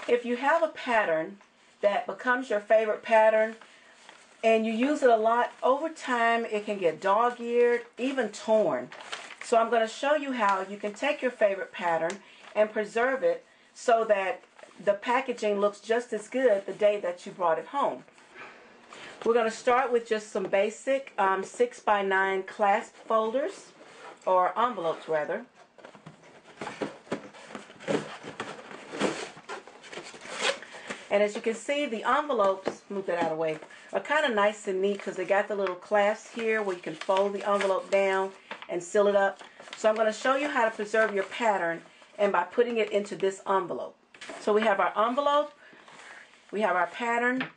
If you have a pattern that becomes your favorite pattern and you use it a lot, over time it can get dog-eared, even torn. So I'm going to show you how you can take your favorite pattern and preserve it so that the packaging looks just as good the day that you brought it home. We're going to start with just some basic 6x9 clasp folders, or envelopes rather. And as you can see, the envelopes, move that out of the way, are kind of nice and neat because they got the little clasps here where you can fold the envelope down and seal it up. So I'm going to show you how to preserve your pattern, and by putting it into this envelope. So we have our envelope, we have our pattern,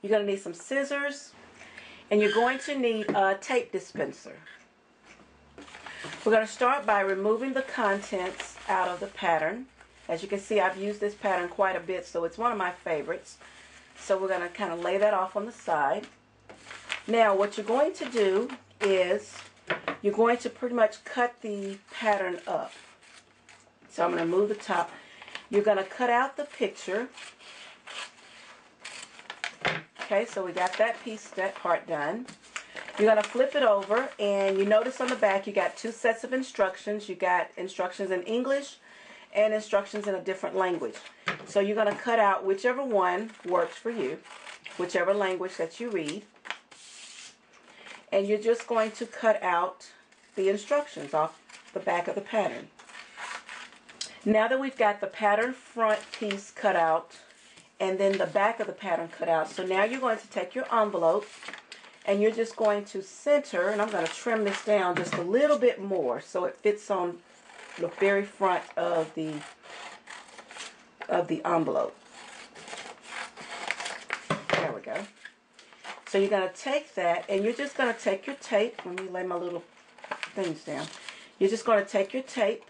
you're going to need some scissors, and you're going to need a tape dispenser. We're going to start by removing the contents out of the pattern. As you can see, I've used this pattern quite a bit, so it's one of my favorites. So we're going to kind of lay that off on the side. Now what you're going to do is you're going to pretty much cut the pattern up. So I'm going to move the top. You're going to cut out the picture. Okay, so we got that piece, that part done. You're going to flip it over, and you notice on the back you got two sets of instructions. You got instructions in English and instructions in a different language. So you're going to cut out whichever one works for you, whichever language that you read. And you're just going to cut out the instructions off the back of the pattern. Now that we've got the pattern front piece cut out and then the back of the pattern cut out, so now you're going to take your envelope and you're just going to center, and I'm going to trim this down just a little bit more so it fits on the very front of the envelope. There we go. So you're going to take that, and you're just going to take your tape. Let me lay my little things down. You're just going to take your tape,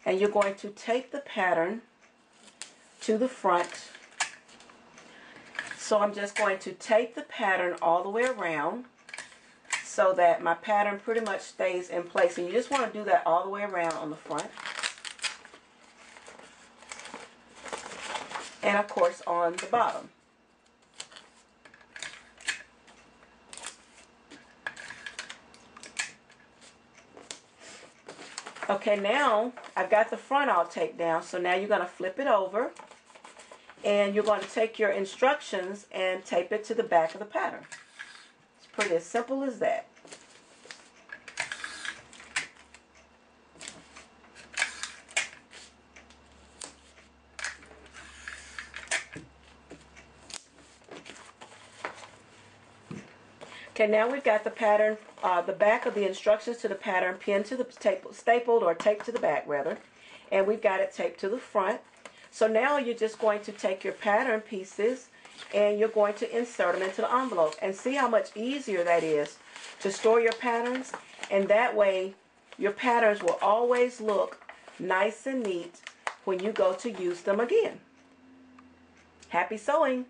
and you're going to tape the pattern to the front. So I'm just going to tape the pattern all the way around so that my pattern pretty much stays in place. And you just want to do that all the way around on the front. And of course on the bottom. Okay, now I've got the front all taped down, so now you're going to flip it over and you're going to take your instructions and tape it to the back of the pattern. It's pretty as simple as that. Okay, now we've got the pattern, the back of the instructions to the pattern pinned to the tape, stapled or taped to the back rather, and we've got it taped to the front. So now you're just going to take your pattern pieces and you're going to insert them into the envelope, and see how much easier that is to store your patterns, and that way your patterns will always look nice and neat when you go to use them again. Happy sewing!